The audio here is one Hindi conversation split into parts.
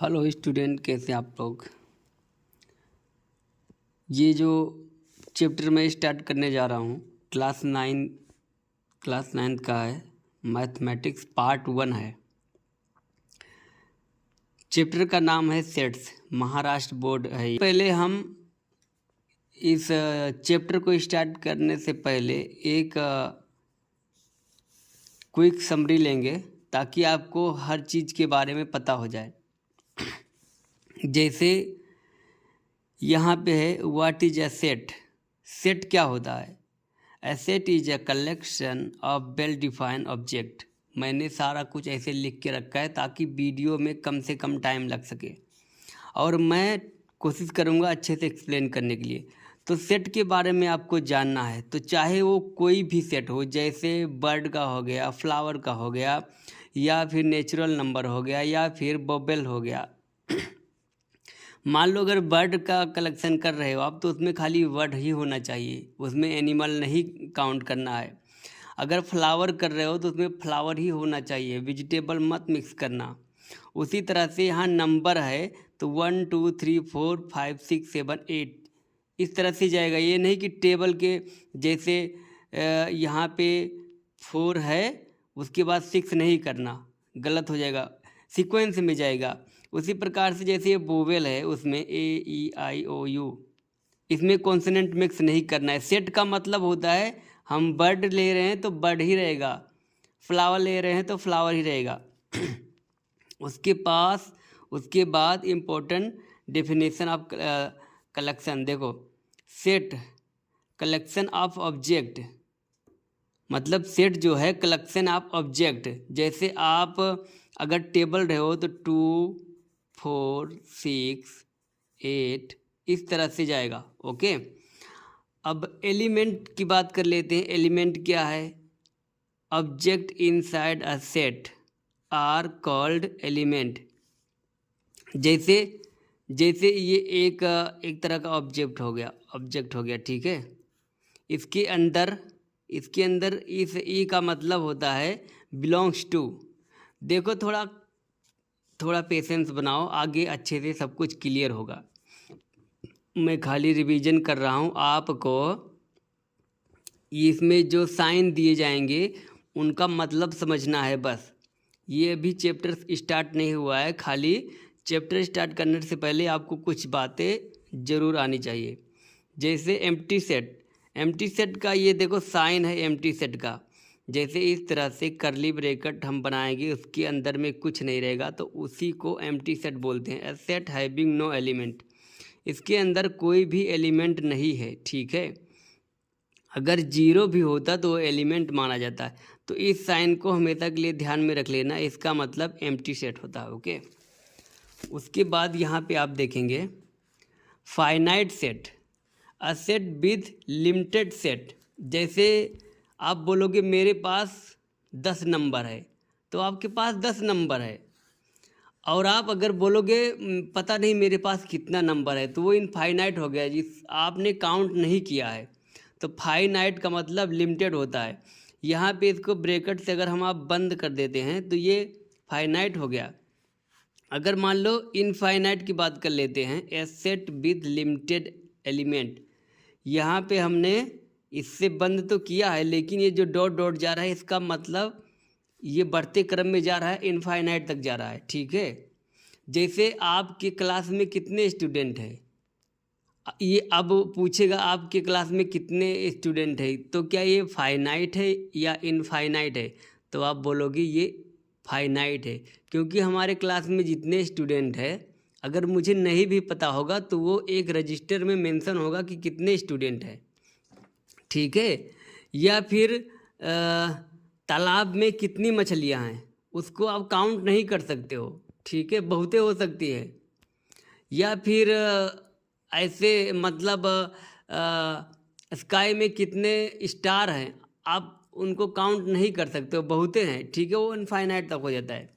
हेलो स्टूडेंट, कैसे आप लोग। ये जो चैप्टर मैं स्टार्ट करने जा रहा हूँ क्लास नाइन्थ का है। मैथमेटिक्स पार्ट 1 है। चैप्टर का नाम है सेट्स। महाराष्ट्र बोर्ड है। पहले हम इस चैप्टर को स्टार्ट करने से पहले एक क्विक समरी लेंगे ताकि आपको हर चीज़ के बारे में पता हो जाए। जैसे यहाँ पे है what is a set. Set क्या होता है? A set is a collection of well defined object. मैंने सारा कुछ ऐसे लिख के रखा है ताकि वीडियो में कम से कम टाइम लग सके और मैं कोशिश करूँगा अच्छे से एक्सप्लेन करने के लिए। तो सेट के बारे में आपको जानना है तो चाहे वो कोई भी सेट हो, जैसे बर्ड का हो गया, फ्लावर का हो गया, या फिर नेचुरल नंबर हो गया, या फिर बबल हो गया। मान लो अगर बर्ड का कलेक्शन कर रहे हो आप तो उसमें खाली वर्ड ही होना चाहिए, उसमें एनिमल नहीं काउंट करना है। अगर फ्लावर कर रहे हो तो उसमें फ्लावर ही होना चाहिए, वेजिटेबल मत मिक्स करना। उसी तरह से यहाँ नंबर है तो 1 2 3 4 5 6 7 8 इस तरह से जाएगा। ये नहीं कि टेबल के जैसे यहाँ पे 4 है उसके बाद 6 नहीं करना, गलत हो जाएगा, सीक्वेंस में जाएगा। उसी प्रकार से जैसे ये वोवेल है उसमें A E I O U, इसमें कॉन्सोनेंट मिक्स नहीं करना है। सेट का मतलब होता है हम बर्ड ले रहे हैं तो बर्ड ही रहेगा, फ्लावर ले रहे हैं तो फ्लावर ही रहेगा। उसके बाद इम्पोर्टेंट डेफिनेशन ऑफ कलेक्शन देखो। सेट कलेक्शन ऑफ ऑब्जेक्ट, मतलब सेट जो है कलेक्शन ऑफ ऑब्जेक्ट। जैसे आप अगर टेबल रहे हो तो 2 4 6 8 इस तरह से जाएगा। ओके, अब एलिमेंट की बात कर लेते हैं। एलिमेंट क्या है? Object inside a set are called element. जैसे जैसे ये एक तरह का ऑब्जेक्ट हो गया, ठीक है। इसके अंदर इस ई का मतलब होता है बिलोंग्स टू। देखो थोड़ा पेशेंस बनाओ, आगे अच्छे से सब कुछ क्लियर होगा। मैं खाली रिवीजन कर रहा हूँ आपको। इसमें जो साइन दिए जाएंगे उनका मतलब समझना है बस। ये अभी चैप्टर स्टार्ट नहीं हुआ है, खाली चैप्टर स्टार्ट करने से पहले आपको कुछ बातें ज़रूर आनी चाहिए। जैसे एम्प्टी सेट का ये देखो साइन है एम्प्टी सेट का। जैसे इस तरह से करली ब्रैकेट हम बनाएंगे, उसके अंदर में कुछ नहीं रहेगा तो उसी को एम्प्टी सेट बोलते हैं। ए सेट हैविंग नो एलिमेंट, इसके अंदर कोई भी एलिमेंट नहीं है, ठीक है। अगर जीरो भी होता तो वो एलिमेंट माना जाता है। तो इस साइन को हमेशा के लिए ध्यान में रख लेना, इसका मतलब एम्प्टी सेट होता है। ओके, उसके बाद यहाँ पे आप देखेंगे finite set, a set with limited set. जैसे आप बोलोगे मेरे पास 10 नंबर है तो आपके पास 10 नंबर है, और आप अगर बोलोगे पता नहीं मेरे पास कितना नंबर है तो वो इनफाइनाइट हो गया, जिस आपने काउंट नहीं किया है। तो फाइनाइट का मतलब लिमिटेड होता है। यहाँ पे इसको ब्रैकेट से अगर हम आप बंद कर देते हैं तो ये फाइनाइट हो गया। अगर मान लो इनफाइनाइट की बात कर लेते हैं, ए सेट विद लिमिटेड एलिमेंट। यहाँ पे हमने इससे बंद तो किया है लेकिन ये जो डॉट डॉट जा रहा है इसका मतलब ये बढ़ते क्रम में जा रहा है, इनफाइनाइट तक जा रहा है, ठीक है। जैसे आपके क्लास में कितने स्टूडेंट हैं, ये अब पूछेगा आपके क्लास में कितने स्टूडेंट हैं तो क्या ये फाइनाइट है या इनफाइनाइट है? तो आप बोलोगे ये फाइनाइट है, क्योंकि हमारे क्लास में जितने स्टूडेंट हैं अगर मुझे नहीं भी पता होगा तो वो एक रजिस्टर में मेंशन होगा कि कितने स्टूडेंट हैं, ठीक है। या फिर तालाब में कितनी मछलियां हैं उसको आप काउंट नहीं कर सकते हो, ठीक है, बहुतें हो सकती है। या फिर ऐसे मतलब स्काई में कितने स्टार हैं आप उनको काउंट नहीं कर सकते हो, बहुते हैं, ठीक है, वो इनफाइनाइट तक हो जाता है।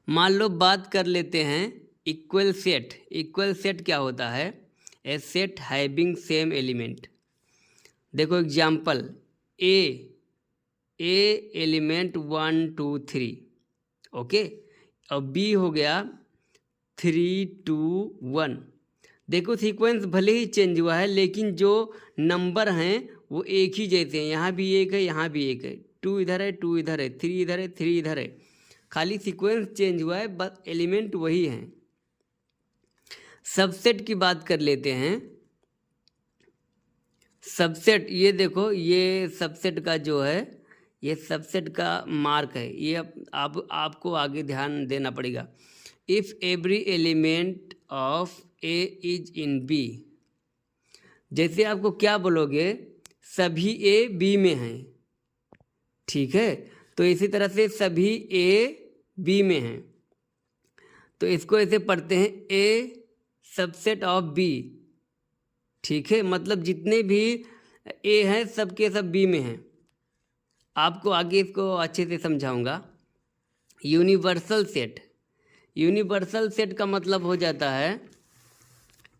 मान लो बात कर लेते हैं इक्वल सेट क्या होता है? A set having same element. देखो एग्जाम्पल, ए एलिमेंट 1 2 3, ओके। और बी हो गया 3 2 1। देखो सीक्वेंस भले ही चेंज हुआ है लेकिन जो नंबर हैं वो एक ही जैसे हैं। यहाँ भी एक है, यहाँ भी एक है, 2 इधर है, 2 इधर है, 3 इधर है, 3 इधर है। खाली सीक्वेंस चेंज हुआ है, बस एलिमेंट वही हैं। सबसेट की बात कर लेते हैं। सबसेट, ये देखो, ये सबसेट का जो है, ये सबसेट का मार्क है। ये अब आपको आगे ध्यान देना पड़ेगा। If every element of A is in B, जैसे आपको क्या बोलोगे, सभी ए बी में हैं, ठीक है। तो इसी तरह से सभी ए बी में हैं, तो इसको ऐसे पढ़ते हैं ए सबसेट ऑफ बी, ठीक है। मतलब जितने भी ए हैं सबके सब बी में हैं। आपको आगे इसको अच्छे से समझाऊंगा। यूनिवर्सल सेट, यूनिवर्सल सेट का मतलब हो जाता है,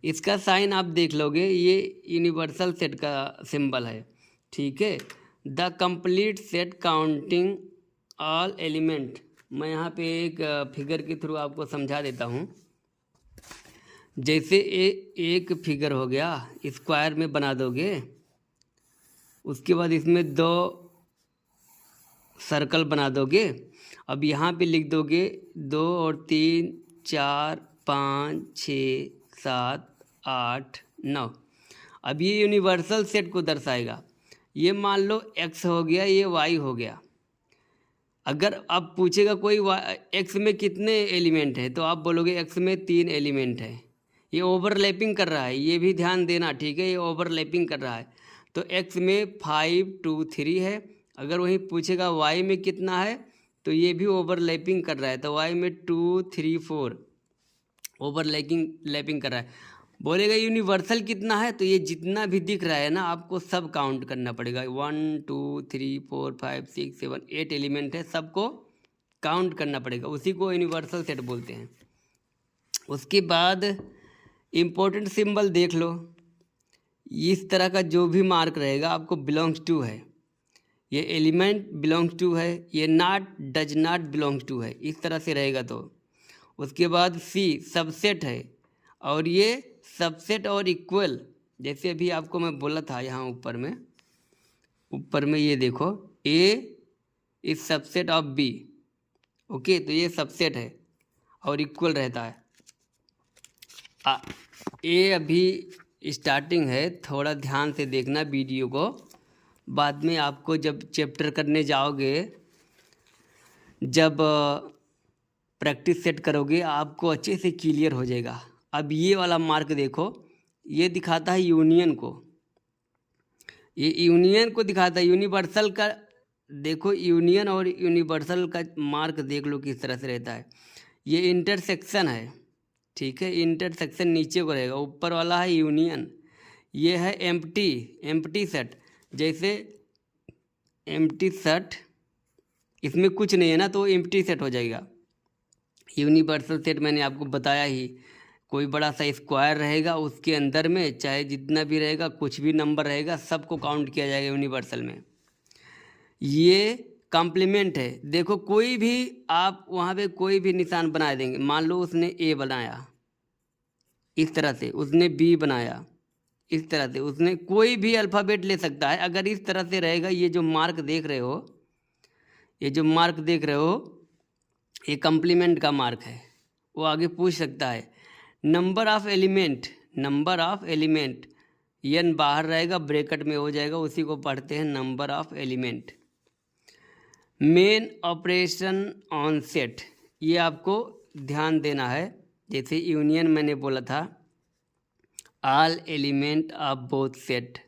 इसका साइन आप देख लोगे, ये यूनिवर्सल सेट का सिंबल है, ठीक है। The complete set counting all element. मैं यहाँ पे एक फिगर के थ्रू आपको समझा देता हूँ। जैसे एक फिगर हो गया, स्क्वायर में बना दोगे, उसके बाद इसमें 2 सर्कल बना दोगे। अब यहाँ पे लिख दोगे 2 और 3 4 5 6 7 8 9। अब ये यूनिवर्सल सेट को दर्शाएगा। ये मान लो x हो गया, ये y हो गया। अगर अब पूछेगा कोई x में कितने एलिमेंट हैं, तो आप बोलोगे x में 3 एलिमेंट है। ये ओवरलैपिंग कर रहा है, ये भी ध्यान देना, ठीक है। ये ओवरलैपिंग कर रहा है, तो x में 5 2 3 है। अगर वही पूछेगा y में कितना है, तो ये भी ओवरलैपिंग कर रहा है, तो y में 2 3 4 ओवरलैपिंग कर रहा है। बोलेगा यूनिवर्सल कितना है, तो ये जितना भी दिख रहा है ना, आपको सब काउंट करना पड़ेगा। 1 2 3 4 5 6 7 8 एलिमेंट है, सबको काउंट करना पड़ेगा, उसी को यूनिवर्सल सेट बोलते हैं। उसके बाद इम्पोर्टेंट सिंबल देख लो। इस तरह का जो भी मार्क रहेगा आपको बिलोंग्स टू है, ये एलिमेंट बिलोंग्स टू है, ये not does not belongs to है, इस तरह से रहेगा। तो उसके बाद सी सबसेट है, और ये सबसेट और इक्वल, जैसे अभी आपको मैं बोला था यहाँ ऊपर में ये देखो, A is subset of B, okay. तो ये सबसेट है और इक्वल रहता है। ए अभी स्टार्टिंग है, थोड़ा ध्यान से देखना वीडियो को। बाद में आपको जब चैप्टर करने जाओगे, जब प्रैक्टिस सेट करोगे, आपको अच्छे से क्लियर हो जाएगा। अब ये वाला मार्क देखो, ये दिखाता है यूनियन को, ये यूनियन को दिखाता है। यूनिवर्सल का देखो, यूनियन और यूनिवर्सल का मार्क देख लो किस तरह से रहता है। ये इंटरसेक्शन है, ठीक है। इंटरसेक्शन नीचे को रहेगा, ऊपर वाला है यूनियन। ये है एम्प्टी सेट, जैसे एम्प्टी सेट, इसमें कुछ नहीं है ना, तो एम्प्टी सेट हो जाएगा। यूनिवर्सल सेट मैंने आपको बताया ही, कोई बड़ा सा स्क्वायर रहेगा, उसके अंदर में चाहे जितना भी रहेगा, कुछ भी नंबर रहेगा, सबको काउंट किया जाएगा यूनिवर्सल में। ये कॉम्प्लीमेंट है। देखो कोई भी आप वहाँ पे कोई भी निशान बना देंगे, मान लो उसने ए बनाया इस तरह से, उसने बी बनाया इस तरह से, उसने कोई भी अल्फ़ाबेट ले सकता है। अगर इस तरह से रहेगा, ये जो मार्क देख रहे हो, ये कॉम्प्लीमेंट का मार्क है। वो आगे पूछ सकता है नंबर ऑफ एलिमेंट, एन बाहर रहेगा, ब्रैकेट में हो जाएगा, उसी को पढ़ते हैं number of element. Main operation on set, ये आपको ध्यान देना है। जैसे यूनियन मैंने बोला था, all element of both set,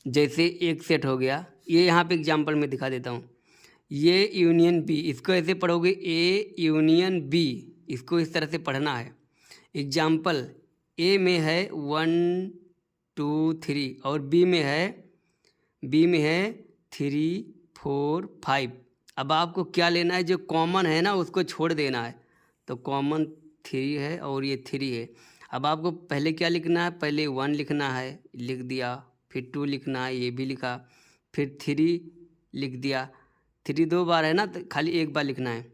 जैसे एक सेट हो गया। ये यहाँ पे एग्जांपल में दिखा देता हूँ। ये यूनियन बी, इसको ऐसे पढ़ोगे ए यूनियन बी, इसको इस तरह से पढ़ना है। एग्जांपल, ए में है 1 2 3 और बी में है 3 4 5। अब आपको क्या लेना है, जो कॉमन है ना उसको छोड़ देना है। तो कॉमन 3 है और ये 3 है। अब आपको पहले क्या लिखना है, पहले 1 लिखना है, लिख दिया, फिर 2 लिखना है, ये भी लिखा, फिर 3 लिख दिया। 3 2 बार है ना, तो खाली एक बार लिखना है।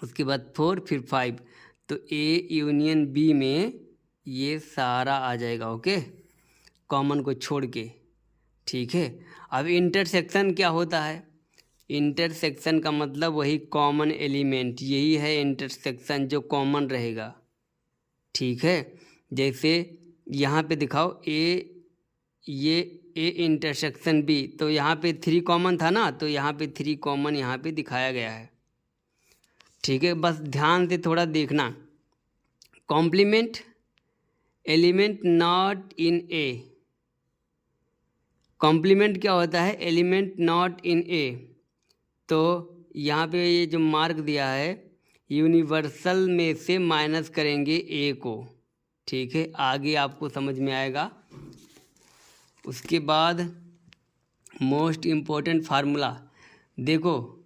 उसके बाद 4, फिर 5। तो ए यूनियन बी में ये सारा आ जाएगा, ओके, कॉमन को छोड़ के, ठीक है। अब इंटरसेक्शन क्या होता है? इंटरसेक्शन का मतलब वही कॉमन एलिमेंट, यही है इंटरसेक्शन जो कॉमन रहेगा, ठीक है। जैसे यहाँ पे दिखाओ ये ए इंटरसेक्शन बी, तो यहाँ पे 3 कॉमन था ना, तो यहाँ पे 3 कॉमन यहाँ पे दिखाया गया है, ठीक है। बस ध्यान से थोड़ा देखना। Complement element not in A, complement क्या होता है? Element not in A. तो यहाँ पे ये जो मार्क दिया है, यूनिवर्सल में से माइनस करेंगे ए को, ठीक है, आगे आपको समझ में आएगा। उसके बाद मोस्ट इम्पोर्टेंट फार्मूला, देखो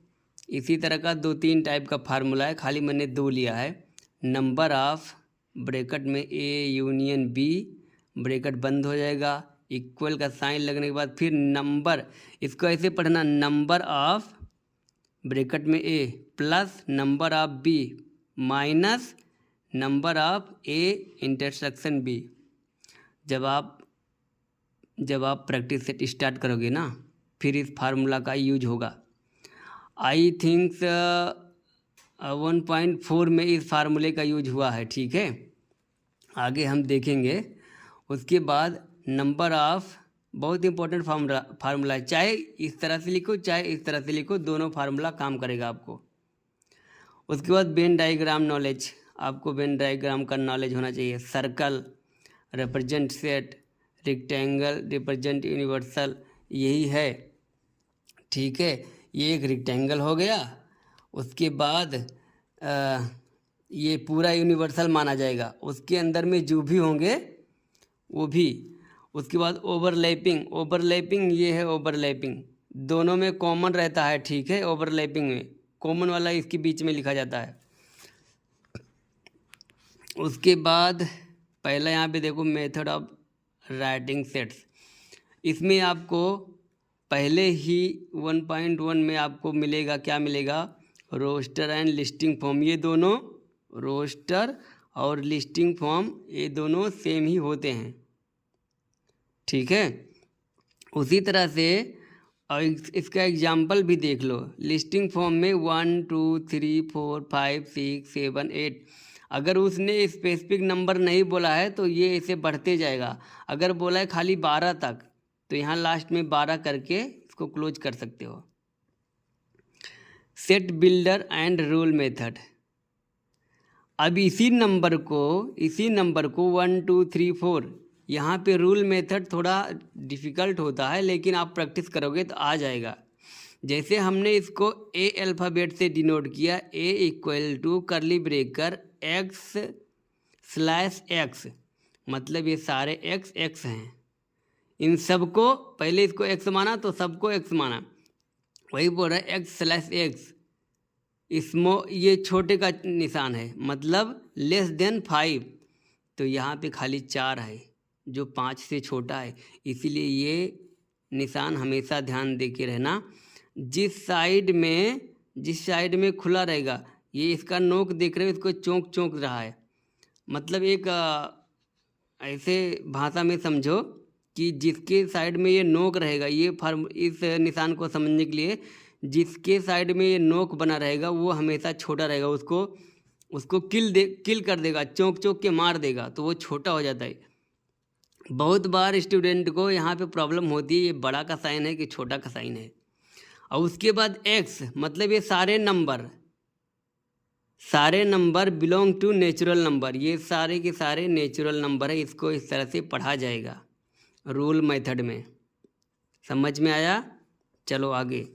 इसी तरह का 2-3 टाइप का फार्मूला है, खाली मैंने 2 लिया है। नंबर ऑफ ब्रैकेट में ए यूनियन बी, ब्रैकेट बंद हो जाएगा, इक्वल का साइन लगने के बाद फिर नंबर, इसको ऐसे पढ़ना, नंबर ऑफ ब्रैकेट में A plus number of B minus number of A intersection B. जब आप प्रैक्टिस सेट स्टार्ट करोगे ना, फिर इस फार्मूला का यूज होगा। आई थिंक्स 1.4 में इस फार्मूले का यूज हुआ है, ठीक है, आगे हम देखेंगे। उसके बाद नंबर ऑफ, बहुत इंपॉर्टेंट फार्मूला है, चाहे इस तरह से लिखो चाहे इस तरह से लिखो, दोनों फार्मूला काम करेगा आपको। उसके बाद वेन डायग्राम नॉलेज, आपको वेन डायग्राम का नॉलेज होना चाहिए। Circle represent set, rectangle represent universal, यही है, ठीक है। ये एक रेक्टेंगल हो गया, उसके बाद ये पूरा यूनिवर्सल माना जाएगा, उसके अंदर में जो भी होंगे वो भी। उसके बाद ओवरलैपिंग ये है, ओवरलैपिंग दोनों में कॉमन रहता है, ठीक है। ओवरलैपिंग में कॉमन वाला इसके बीच में लिखा जाता है। उसके बाद पहला यहाँ पे देखो मेथड ऑफ राइटिंग सेट्स, इसमें आपको पहले ही 1.1 में आपको मिलेगा, क्या मिलेगा? रोस्टर एंड लिस्टिंग फॉर्म, ये दोनों रोस्टर और लिस्टिंग फॉर्म ये दोनों सेम ही होते हैं, ठीक है। उसी तरह से और इसका एग्जाम्पल भी देख लो। लिस्टिंग फॉर्म में 1 2 3 4 5 6 7 8, अगर उसने स्पेसिफिक नंबर नहीं बोला है तो ये ऐसे बढ़ते जाएगा। अगर बोला है खाली 12 तक, तो यहाँ लास्ट में 12 करके इसको क्लोज कर सकते हो। Set builder and rule method, अब इसी नंबर को 1 2 3 4, यहाँ पे रूल मेथड थोड़ा डिफ़िकल्ट होता है, लेकिन आप प्रैक्टिस करोगे तो आ जाएगा। जैसे हमने इसको ए अल्फ़ाबेट से डिनोट किया, ए इक्वल टू करली ब्रेकर x/x, मतलब ये सारे x हैं, इन सबको पहले इसको x माना तो सबको x माना, वही बोल रहा है x/x, ये छोटे का निशान है, मतलब लेस देन 5, तो यहाँ पे खाली 4 है जो 5 से छोटा है, इसीलिए ये निशान हमेशा ध्यान दे के रहना। जिस साइड में खुला रहेगा, ये इसका नोक देख रहे हो, इसको चौंक रहा है, मतलब एक ऐसे भाषा में समझो कि जिसके साइड में ये नोक रहेगा, इस निशान को समझने के लिए जिसके साइड में ये नोक बना रहेगा वो हमेशा छोटा रहेगा, उसको किल कर देगा, चौंक के मार देगा, तो वो छोटा हो जाता है। बहुत बार स्टूडेंट को यहाँ पे प्रॉब्लम होती है, ये बड़ा का साइन है कि छोटा का साइन है। और उसके बाद x, मतलब ये सारे number belong to natural number, ये सारे के सारे नेचुरल नंबर है, इसको इस तरह से पढ़ा जाएगा रूल मेथड में। समझ में आया? चलो आगे,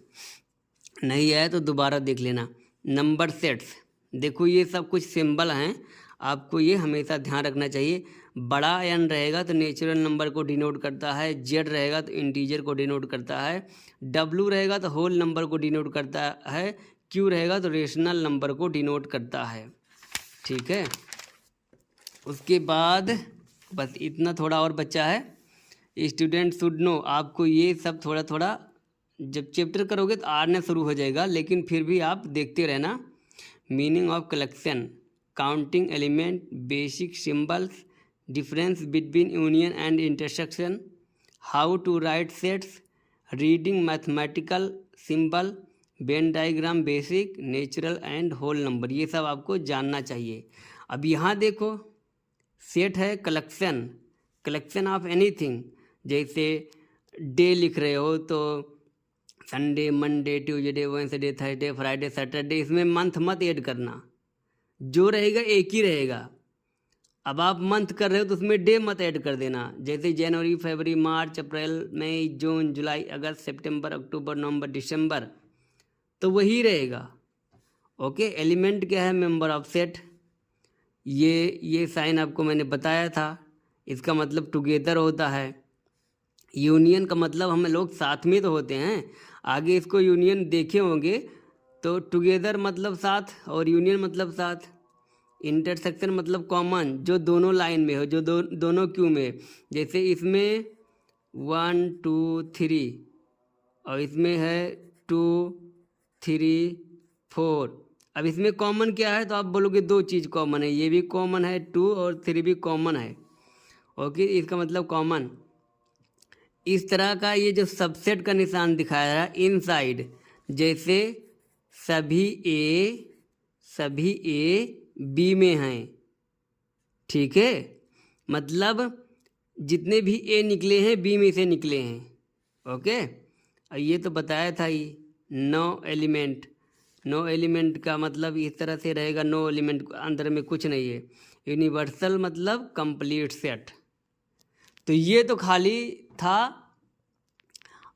नहीं आया तो दोबारा देख लेना। नंबर सेट्स, देखो ये सब कुछ सिंबल हैं, आपको ये हमेशा ध्यान रखना चाहिए। बड़ा n रहेगा तो नेचुरल नंबर को डिनोट करता है, z रहेगा तो इंटीजर को डिनोट करता है, w रहेगा तो होल नंबर को डिनोट करता है, q रहेगा तो रेशनल नंबर को डिनोट करता है, ठीक है। उसके बाद बस इतना थोड़ा और बचा है, स्टूडेंट शुड नो, आपको ये सब थोड़ा थोड़ा जब चैप्टर करोगे तो आने शुरू हो जाएगा, लेकिन फिर भी आप देखते रहना। Meaning of collection, counting element, basic symbols, difference between union and intersection, how to write sets, reading mathematical symbol, Venn diagram basic, natural and whole number, ये सब आपको जानना चाहिए। अब यहाँ देखो सेट है कलेक्शन, कलेक्शन ऑफ एनीथिंग, जैसे डे लिख रहे हो तो Sunday, Monday, Tuesday, Wednesday, Thursday, Friday, Saturday, इसमें मंथ मत ऐड करना, जो रहेगा एक ही रहेगा। अब आप मंथ कर रहे हो तो उसमें डे मत ऐड कर देना, जैसे जनवरी, फरवरी, मार्च, अप्रैल, मई, जून, जुलाई, अगस्त, सितंबर, अक्टूबर, नवंबर, दिसंबर, तो वही रहेगा। ओके, एलिमेंट क्या है? Member of set. ये साइन आपको मैंने बताया था, इसका मतलब टुगेदर होता है। यूनियन का मतलब हम लोग साथ में तो होते हैं, आगे इसको यूनियन देखे होंगे, तो टुगेदर मतलब साथ और यूनियन मतलब साथ। इंटरसेक्शन मतलब कॉमन, जो दोनों लाइन में हो, जो दोनों क्यू में, जैसे इसमें 1 2 3 और इसमें है 2 3 4। अब इसमें कॉमन क्या है? तो आप बोलोगे दो चीज़ कॉमन है, ये भी कॉमन है 2 और 3 भी कॉमन है। ओके, इसका मतलब कॉमन। इस तरह का ये जो सबसेट का निशान दिखाया है इनसाइड, जैसे सभी ए बी में हैं, ठीक है, मतलब जितने भी ए निकले हैं बी में से निकले हैं। ओके, और ये तो बताया था ही, नो एलिमेंट का मतलब इस तरह से रहेगा, नो एलिमेंट अंदर में कुछ नहीं है। यूनिवर्सल मतलब कंप्लीट सेट। तो ये तो खाली था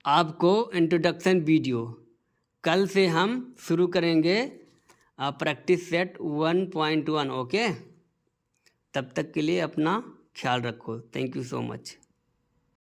आपको इंट्रोडक्शन वीडियो। कल से हम शुरू करेंगे प्रैक्टिस सेट 1.1। ओके, तब तक के लिए अपना ख्याल रखो। Thank you so much.